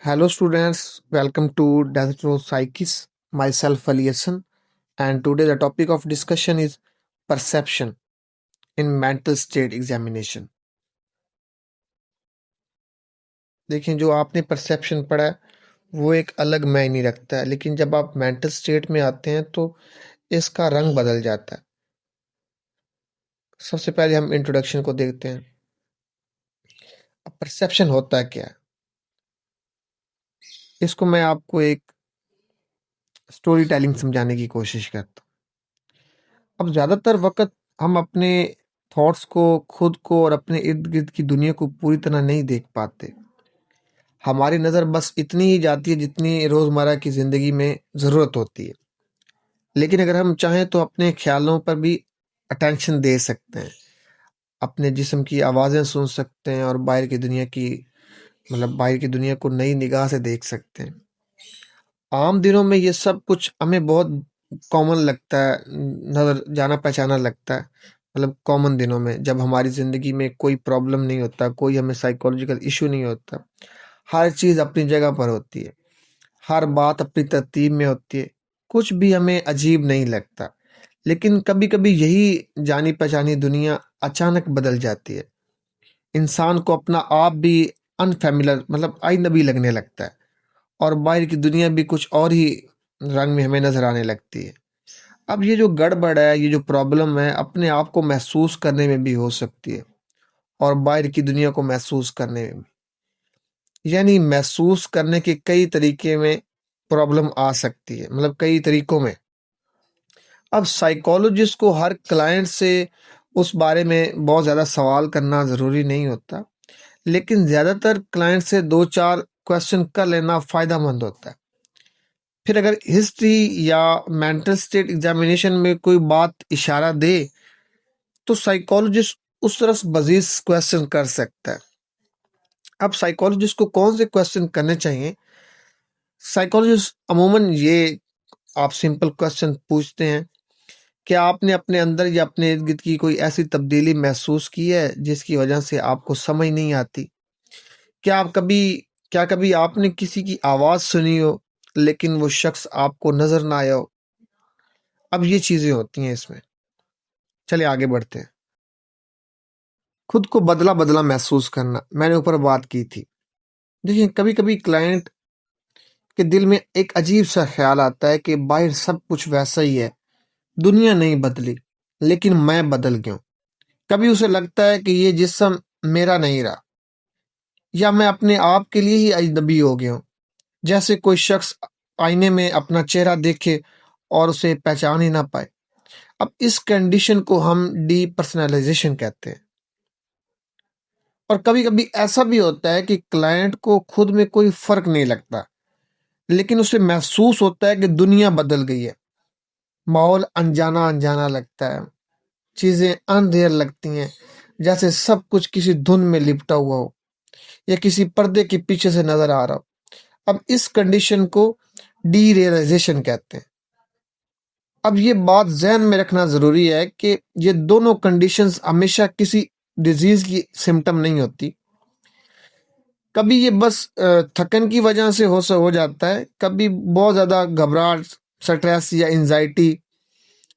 Hello students, welcome to Desert Rose Psychis. Myself Ali Hassan, and today the topic of discussion is perception in mental state examination. देखिए जो आपने perception पढ़ा है वो एक अलग मायने रखता है, लेकिन जब आप मेंटल स्टेट में आते हैं तो इसका रंग बदल जाता है। सबसे पहले हम इंट्रोडक्शन को देखते हैं। अब परसेप्शन होता क्या है, इसको मैं आपको एक स्टोरी टेलिंग समझाने की कोशिश करता हूँ। अब ज़्यादातर वक़्त हम अपने थॉट्स को, खुद को और अपने इर्द-गिर्द की दुनिया को पूरी तरह नहीं देख पाते। हमारी नज़र बस इतनी ही जाती है जितनी रोज़मर्रा की ज़िंदगी में ज़रूरत होती है। लेकिन अगर हम चाहें तो अपने ख़्यालों पर भी अटेंशन दे सकते हैं। अपने जिस्म की आवाज़ें सुन सकते हैं और बाहर की दुनिया को नई निगाह से देख सकते हैं। आम दिनों में ये सब कुछ हमें बहुत कॉमन लगता है, नज़र जाना-पहचाना लगता है। मतलब कॉमन दिनों में जब हमारी ज़िंदगी में कोई प्रॉब्लम नहीं होता, कोई हमें साइकोलॉजिकल इश्यू नहीं होता। हर चीज़ अपनी जगह पर होती है, हर बात अपनी तरतीब में होती है, कुछ भी हमें अजीब नहीं लगता। लेकिन कभी-कभी यही जानी-पहचानी दुनिया अचानक बदल जाती है। इंसान को अपना आप भी अनफ़ैमिलियर मतलब अजनबी लगने लगता है और बाहर की दुनिया भी कुछ और ही रंग में हमें नज़र आने लगती है। अब ये जो गड़बड़ है, ये जो प्रॉब्लम है, अपने आप को महसूस करने में भी हो सकती है और बाहर की दुनिया को महसूस करने में भी। यानी महसूस करने के कई तरीके में प्रॉब्लम आ सकती है, मतलब कई तरीकों में। अब साइकोलॉजिस्ट को हर क्लाइंट से उस बारे में बहुत ज़्यादा सवाल करना ज़रूरी नहीं होता, लेकिन ज़्यादातर क्लाइंट से 2-4 क्वेश्चन कर लेना फ़ायदेमंद होता है। फिर अगर हिस्ट्री या मेंटल स्टेट एग्जामिनेशन में कोई बात इशारा दे, तो साइकोलॉजिस्ट उस तरफ मज़ीद क्वेश्चन कर सकता है। अब साइकोलॉजिस्ट को कौन से क्वेश्चन करने चाहिए? साइकोलॉजिस्ट अमूमन ये आप सिंपल क्वेश्चन पूछते हैं, क्या आपने अपने अंदर या अपने इर्द-गिर्द की कोई ऐसी तब्दीली महसूस की है जिसकी वजह से आपको समझ नहीं आती? क्या आप कभी क्या कभी आपने किसी की आवाज़ सुनी हो, लेकिन वो शख्स आपको नज़र ना आया हो? अब ये चीज़ें होती हैं इसमें। चलिए आगे बढ़ते हैं। खुद को बदला-बदला महसूस करना, मैंने ऊपर बात की थी। देखिए कभी-कभी क्लाइंट के दिल में एक अजीब-सा ख़्याल आता है कि बाहर सब कुछ वैसा ही है, दुनिया नहीं बदली, लेकिन मैं बदल गया हूँ। कभी उसे लगता है कि ये जिस्म मेरा नहीं रहा, या मैं अपने आप के लिए ही अजनबी हो गया हूँ। जैसे कोई शख्स आईने में अपना चेहरा देखे और उसे पहचान ही ना पाए। अब इस कंडीशन को हम डीपर्सनलाइजेशन कहते हैं। और कभी-कभी ऐसा भी होता है कि क्लाइंट को खुद में कोई फ़र्क नहीं लगता, लेकिन उसे महसूस होता है कि दुनिया बदल गई है। माहौल अनजाना-अनजाना लगता है, चीज़ें अनरियल लगती हैं, जैसे सब कुछ किसी धुन में लिपटा हुआ हो या किसी पर्दे के पीछे से नज़र आ रहा हो। अब इस कंडीशन को डीरियलाइजेशन कहते हैं। अब ये बात ज़हन में रखना ज़रूरी है कि ये दोनों कंडीशंस हमेशा किसी डिज़ीज़ की सिम्पटम नहीं होती। कभी ये बस थकन की वजह से हो जाता है, कभी बहुत ज़्यादा घबराहट, स्ट्रेस या एंग्ज़ायटी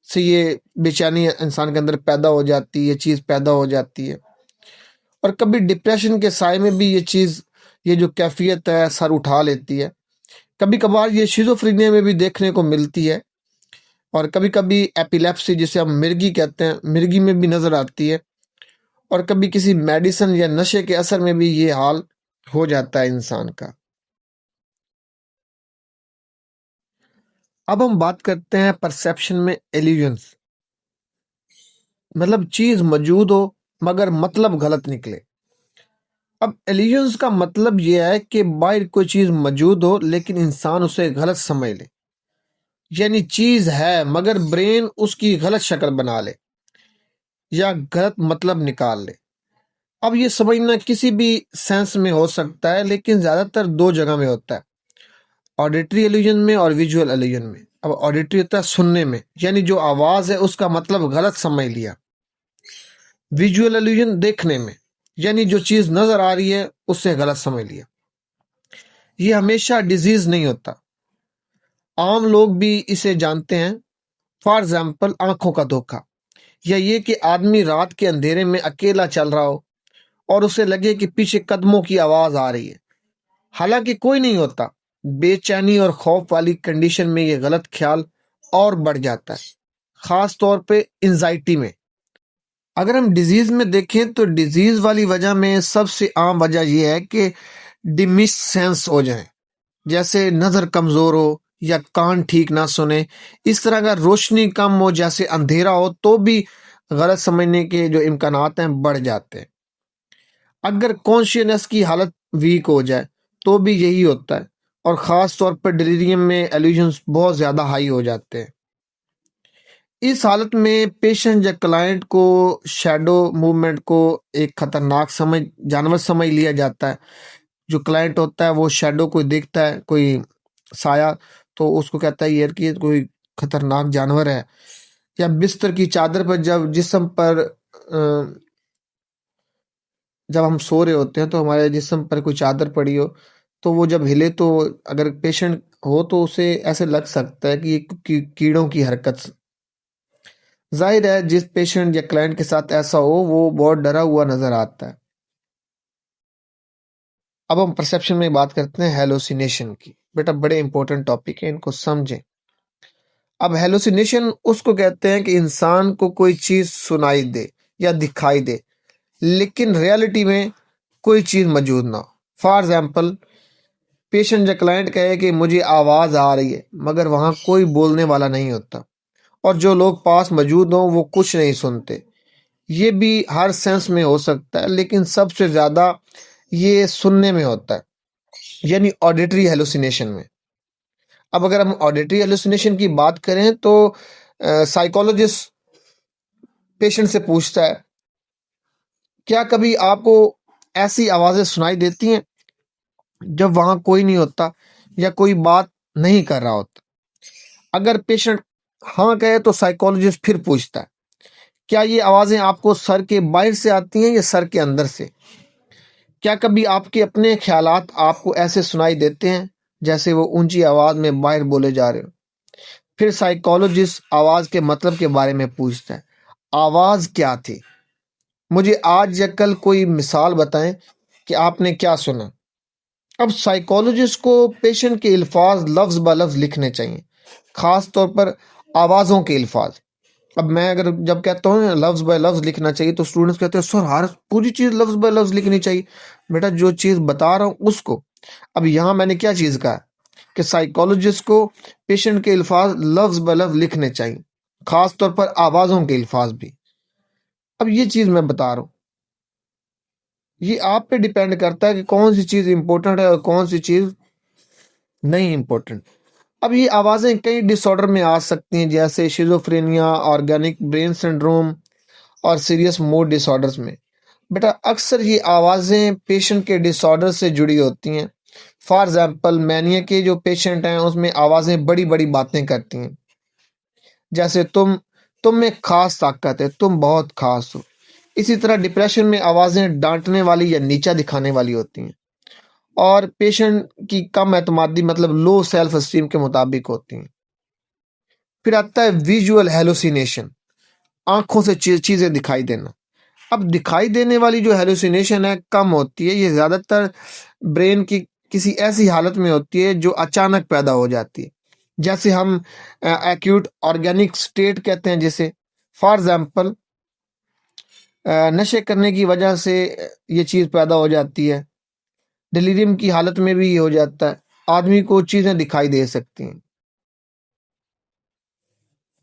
से ये बेचैनी इंसान के अंदर पैदा हो जाती है, ये चीज़ पैदा हो जाती है। और कभी डिप्रेशन के साए में भी ये जो कैफ़ियत है सर उठा लेती है। कभी-कभार ये शिज़ोफ्रेनिया में भी देखने को मिलती है और कभी-कभी एपिलेप्सी जिसे हम मिर्गी कहते हैं, मिर्गी में भी नज़र आती है और कभी किसी मेडिसिन या नशे के असर में भी ये हाल हो जाता है इंसान का। अब हम बात करते हैं परसेप्शन में इल्यूजन्स, मतलब चीज़ मौजूद हो मगर मतलब गलत निकले। अब इल्यूजन्स का मतलब ये है कि बाहर कोई चीज़ मौजूद हो लेकिन इंसान उसे गलत समझ ले। यानी चीज़ है मगर ब्रेन उसकी गलत शक्ल बना ले या गलत मतलब निकाल ले। अब ये समझना किसी भी सेंस में हो सकता है, लेकिन ज़्यादातर 2 जगह में होता है, ऑडिटरी इल्यूजन में और विजुअल इल्यूजन में। अब ऑडिटरी होता है सुनने में, यानी जो आवाज़ है उसका मतलब गलत समझ लिया। विजुअल इल्यूजन देखने में, यानी जो चीज़ नज़र आ रही है उससे गलत समझ लिया। ये हमेशा डिजीज नहीं होता। आम लोग भी इसे जानते हैं। फॉर एग्जाम्पल, आंखों का धोखा, या ये कि आदमी रात के अंधेरे में अकेला चल रहा हो और उसे लगे कि पीछे कदमों की आवाज आ रही है, हालांकि कोई नहीं होता। बेचैनी और खौफ वाली कंडीशन में ये गलत ख्याल और बढ़ जाता है, खास तौर पे एंजाइटी में। अगर हम डिजीज में देखें तो डिजीज वाली वजह में सबसे आम वजह यह है कि डिमिश सेंस हो जाए, जैसे नजर कमजोर हो या कान ठीक ना सुने। इस तरह का रोशनी कम हो, जैसे अंधेरा हो, तो भी गलत समझने के जो इम्कानात हैं बढ़ जाते हैं। अगर कॉन्शियसनेस की हालत वीक हो जाए तो भी यही होता है, और ख़ास तौर पर डिलीरियम में एल्यूजन्स बहुत ज़्यादा हाई हो जाते हैं। इस हालत में पेशेंट या क्लाइंट को शैडो मूवमेंट को एक खतरनाक समझ जानवर समझ लिया जाता है। जो क्लाइंट होता है वो शैडो को देखता है, कोई साया, तो उसको कहता है यार कि ये कोई खतरनाक जानवर है। या बिस्तर की चादर पर जब जिस्म पर जब हम सो रहे होते हैं तो हमारे जिस्म पर कोई चादर पड़ी हो, तो वो जब हिले तो अगर पेशेंट हो तो उसे ऐसे लग सकता है कि ये कीड़ों की हरकत। जाहिर है जिस पेशेंट या क्लाइंट के साथ ऐसा हो वो बहुत डरा हुआ नजर आता है। अब हम परसेप्शन में बात करते हैं हेलोसिनेशन की। बेटा बड़े इंपॉर्टेंट टॉपिक है, इनको समझें। अब हेलोसिनेशन उसको कहते हैं कि इंसान को कोई चीज सुनाई दे या दिखाई दे, लेकिन रियलिटी में कोई चीज मौजूद ना हो। फॉर एग्जाम्पल, पेशेंट या क्लाइंट कहे कि मुझे आवाज आ रही है, मगर वहां कोई बोलने वाला नहीं होता, और जो लोग पास मौजूद हों वो कुछ नहीं सुनते। ये भी हर सेंस में हो सकता है, लेकिन सबसे ज्यादा ये सुनने में होता है, यानी ऑडिटरी हेलुसिनेशन में। अब अगर हम ऑडिटरी हेलुसिनेशन की बात करें तो साइकोलॉजिस्ट पेशेंट से पूछता है, क्या कभी आपको ऐसी आवाजें सुनाई देती हैं जब वहां कोई नहीं होता या कोई बात नहीं कर रहा होता? अगर पेशेंट हाँ कहे तो साइकोलॉजिस्ट फिर पूछता है, क्या ये आवाजें आपको सर के बाहर से आती हैं या सर के अंदर से? क्या कभी आपके अपने ख्यालात आपको ऐसे सुनाई देते हैं जैसे वो ऊंची आवाज में बाहर बोले जा रहे हो? फिर साइकोलॉजिस्ट आवाज के मतलब के बारे में पूछता है, आवाज क्या थी? मुझे आज या कल कोई मिसाल बताएं कि आपने क्या सुना। अब साइकोलॉजिस्ट को पेशेंट के अल्फाज लफ्ज ब लफ्ज लिखने चाहिए, खास तौर पर आवाज़ों के अल्फाज। अब मैं अगर जब कहता हूँ लफ्ज बाय लफ्ज लिखना चाहिए तो स्टूडेंट्स कहते हैं सर हर पूरी चीज़ लफ्ज बाय लफ्ज लिखनी चाहिए। बेटा जो चीज़ बता रहा हूँ उसको। अब यहाँ मैंने क्या चीज़ कहा कि साइकोलॉजिस्ट को पेशेंट के अल्फाज लफ्ज बाय लफ्ज लिखने चाहिए, खास तौर पर आवाज़ों के अल्फाज भी। अब ये चीज़ मैं बता रहा हूँ, ये आप पे डिपेंड करता है कि कौन सी चीज़ इंपॉर्टेंट है और कौन सी चीज़ नहीं इंपॉर्टेंट। अब ये आवाज़ें कई डिसऑर्डर में आ सकती हैं, जैसे शिजोफ्रेनिया, ऑर्गेनिक ब्रेन सिंड्रोम और सीरियस मूड डिसऑर्डर्स में। बेटा अक्सर ये आवाज़ें पेशेंट के डिसऑर्डर से जुड़ी होती हैं। फॉर एग्जाम्पल, मैनिया के जो पेशेंट हैं उसमें आवाज़ें बड़ी बड़ी बातें करती हैं, जैसे तुम में खास ताकत है, तुम बहुत खास हो। इसी तरह डिप्रेशन में आवाज़ें डांटने वाली या नीचा दिखाने वाली होती हैं, और पेशेंट की कम एतमादी मतलब लो सेल्फ एस्टीम के मुताबिक होती हैं। फिर आता है विजुअल हेलुसिनेशन, आंखों से चीजें दिखाई देना। अब दिखाई देने वाली जो हेलुसिनेशन है कम होती है, ये ज्यादातर ब्रेन की किसी ऐसी हालत में होती है जो अचानक पैदा हो जाती है, जैसे हम एक्यूट ऑर्गेनिक स्टेट कहते हैं जिसे। फॉर एग्जाम्पल, नशे करने की वजह से ये चीज पैदा हो जाती है। डिलीरियम की हालत में भी ये हो जाता है, आदमी को चीजें दिखाई दे सकती हैं।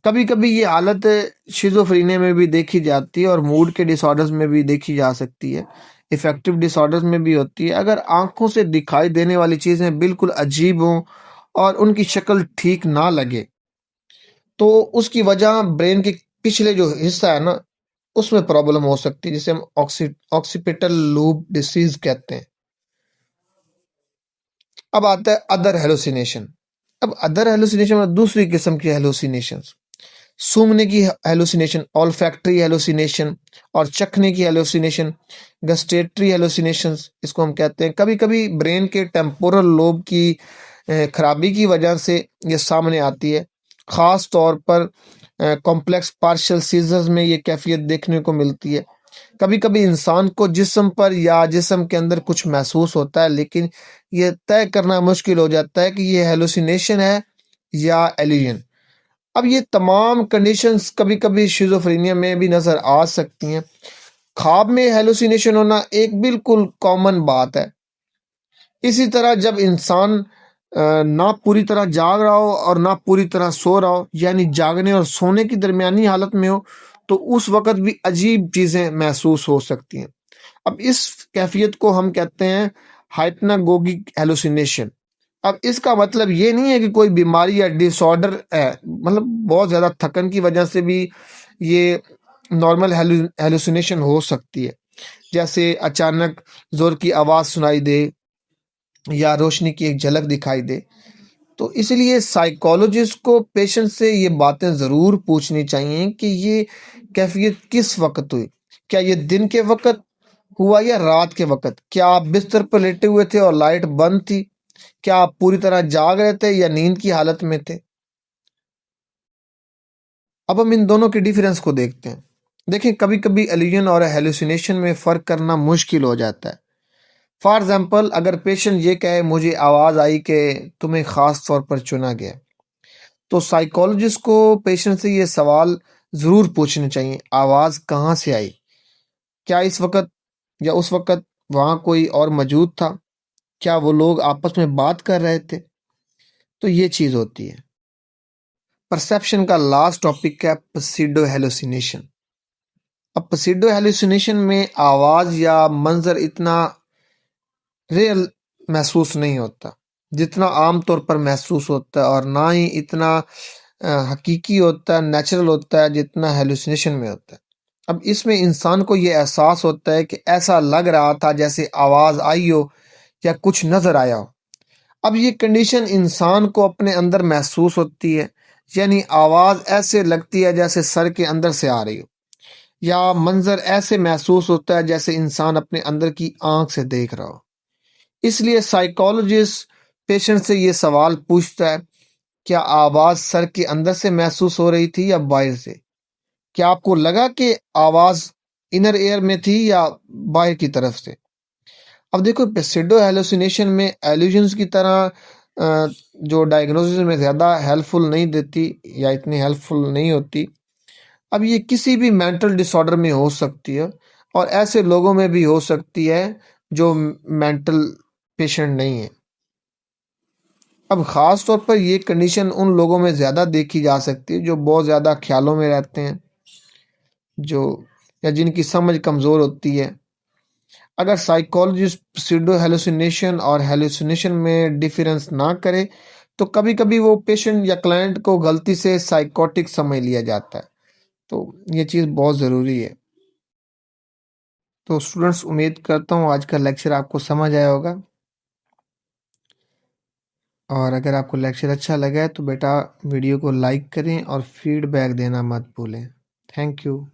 कभी कभी ये हालत शिजोफ्रीनिया में भी देखी जाती है और मूड के डिसऑर्डर्स में भी देखी जा सकती है, इफेक्टिव डिसऑर्डर्स में भी होती है। अगर आंखों से दिखाई देने वाली चीजें बिल्कुल अजीब हों और उनकी शक्ल ठीक ना लगे, तो उसकी वजह ब्रेन के पिछले जो हिस्सा है ना उसमें प्रॉब्लम हो सकती है, जिसे हम ऑक्सीपिटल लूप डिसीज कहते हैं। अब आता है अदर हेलुसिनेशन। अब अदर हेलुसिनेशन में दूसरी किस्म की हेलुसिनेशन, सूंघने की हेलुसिनेशन, ऑल्फैक्टरी हेलुसिनेशन और चखने की हेलुसिनेशन, गस्टेटरी हेलुसिनेशंस इसको हम कहते हैं। कभी-कभी ब्रेन के टेम्पोरल लोब की खराबी की वजह से ये सामने आती है। ख़ास तौर पर कॉम्प्लेक्स पार्शियल सीज़र्स में ये कैफ़ियत देखने को मिलती है। कभी-कभी इंसान को जिस्म पर या जिस्म के अंदर कुछ महसूस होता है, लेकिन ये तय करना मुश्किल हो जाता है कि ये हेलुसिनेशन है या इल्यूजन। अब ये तमाम कंडीशंस कभी-कभी शिज़ोफ्रेनिया में भी नज़र आ सकती हैं। ख्वाब में हेलुसिनेशन होना एक बिल्कुल कॉमन बात है। इसी तरह जब इंसान ना पूरी तरह जाग रहा हो और ना पूरी तरह सो रहा हो, यानी जागने और सोने की दरमियानी हालत में हो, तो उस वक़्त भी अजीब चीज़ें महसूस हो सकती हैं। अब इस कैफ़ियत को हम कहते हैं हाइप्नागोगिक हेलुसिनेशन। अब इसका मतलब ये नहीं है कि कोई बीमारी या डिसऑर्डर है, मतलब बहुत ज़्यादा थकन की वजह से भी ये नॉर्मल हेलुसिनेशन हो सकती है। जैसे अचानक ज़ोर की आवाज़ सुनाई दे या रोशनी की एक झलक दिखाई दे। तो इसलिए साइकोलॉजिस्ट को पेशेंट से ये बातें ज़रूर पूछनी चाहिए कि ये कैफ़ियत किस वक़्त हुई? क्या ये दिन के वक़्त हुआ या रात के वक़्त? क्या आप बिस्तर पर लेटे हुए थे और लाइट बंद थी? क्या आप पूरी तरह जाग रहे थे या नींद की हालत में थे? अब हम इन दोनों के डिफरेंस को देखते हैं। देखें, कभी-कभी इल्यूजन और हैलुसिनेशन में फ़र्क करना मुश्किल हो जाता है। फॉर एग्ज़ाम्पल, अगर पेशेंट ये कहे मुझे आवाज़ आई कि तुम्हें ख़ास तौर पर चुना गया, तो साइकोलॉजिस्ट को पेशेंट से ये सवाल ज़रूर पूछने चाहिए, आवाज़ कहाँ से आई? क्या इस वक़्त या उस वक़्त वहाँ कोई और मौजूद था? क्या वो लोग आपस में बात कर रहे थे? तो ये चीज़ होती है। परसेप्शन का लास्ट टॉपिक है पसीडो हेलुसिनेशन। अब पसीडो हेलुसिनेशन में आवाज़ या मंज़र इतना रियल महसूस नहीं होता, जितना आम तौर पर महसूस होता है, और ना ही इतना हकीकी होता है, नेचुरल होता है, जितना हेलुसिनेशन में होता है। अब इसमें इंसान को ये एहसास होता है कि ऐसा लग रहा था जैसे आवाज़ आई हो या कुछ नज़र आया हो। अब ये कंडीशन इंसान को अपने अंदर महसूस होती है, यानी आवाज़ ऐसे लगती है जैसे सर के अंदर से आ रही हो, या मंज़र ऐसे महसूस होता है जैसे इंसान अपने अंदर की आँख से देख रहा हो। इसलिए साइकोलॉजिस्ट पेशेंट से ये सवाल पूछता है, क्या आवाज़ सर के अंदर से महसूस हो रही थी या बाहर से? क्या आपको लगा कि आवाज़ इनर एयर में थी या बाहर की तरफ से? अब देखो, पेसिडो हेलुसिनेशन में इल्यूजन्स की तरह जो डायग्नोसिस में ज़्यादा हेल्पफुल नहीं देती या इतनी हेल्पफुल नहीं होती। अब ये किसी भी मेंटल डिसऑर्डर में हो सकती है, और ऐसे लोगों में भी हो सकती है जो मेंटल पेशेंट नहीं है। अब ख़ास तौर पर ये कंडीशन उन लोगों में ज़्यादा देखी जा सकती है जो बहुत ज़्यादा ख्यालों में रहते हैं, जो या जिनकी समझ कमज़ोर होती है। अगर साइकोलॉजिस्ट pseudo हेलुसिनेशन और हेलुसिनेशन में डिफरेंस ना करे, तो कभी-कभी वो पेशेंट या क्लाइंट को गलती से साइकोटिक समझ लिया जाता है। तो ये चीज़ बहुत ज़रूरी है। तो स्टूडेंट्स, उम्मीद करता हूँ आज का लेक्चर आपको समझ आया होगा, और अगर आपको लेक्चर अच्छा लगा है तो बेटा वीडियो को लाइक करें और फीडबैक देना मत भूलें। Thank you.